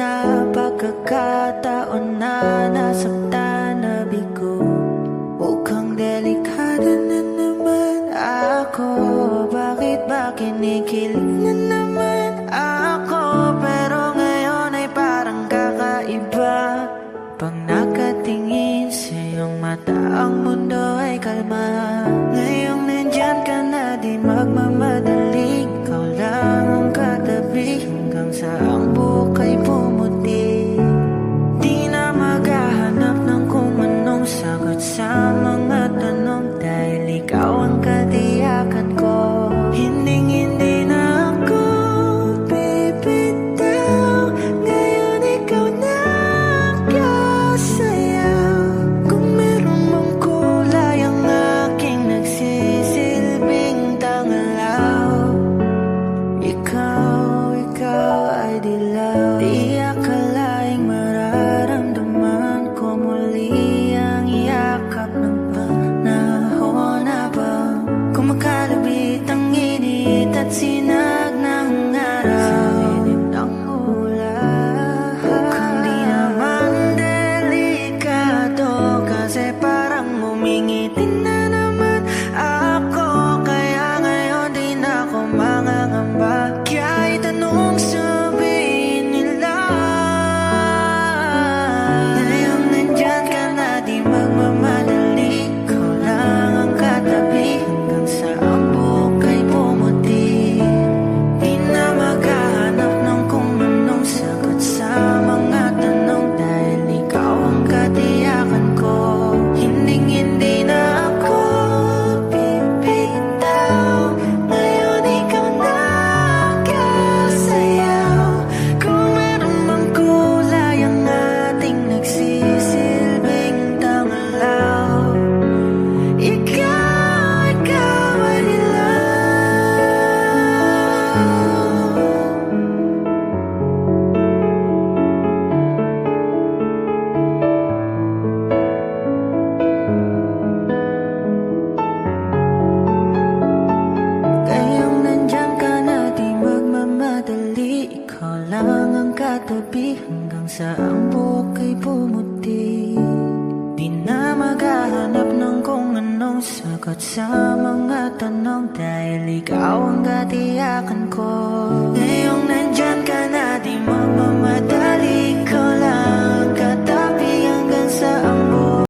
na pagkakataon na nasaktan na bigo. Mukhang delikado na naman ako. Bakit ba kinikilig na naman ako? Pero ngayon ay parang kakaiba. Pag nakatingin sa iyong mata, ang mundo ay kalma. Ngayong nandyan ka na, di magmamadaling. Ikaw lang ang katabi hanggang sa ang buhok ay pumuti. Di na maghahanap ng kung anong sagot sa mga tanong, dahil ikaw ang katiyakan ko. Hinding-hindi na ako bibitaw. Ngayon ikaw na kasayaw. Kung meron mang kulay ang aking nagsisilbing tangalaw, ikaw ay dilaw. Di akalaing mararamdaman ko muli ang yakap ng panahon habang kumakalabit ang init at sinag ng araw sa lilim ng ulan. Mukhang di naman delikado, kasi parang umingiti na naman ako. Kaya ngayon di na ako mangangamba. Kahit anong sabihin nila, ngayong nandyan ka na, di magmamadali. Ikaw lang ang katabi hanggang sa ang buhok ay pumuti. Di na maghahanap ng kung anong sagot sa mga tanong, dahil ikaw ang katiyakan ko. Hinding-hindi na ako bibitaw. Ngayon ikaw na kasayaw. Kung meron mang kulay ang ating nagsisilbing tangalaw, ikaw ay dilaw. Ngayong nandyan ka na, di magmamadali. Ikaw lang ang katabi hanggang sa ang buhok ay pumuti. Di na maghahanap ng kung anong sagot sa mga tanong, dahil ikaw ang katiyakan ko. Ngayong nandyan ka na,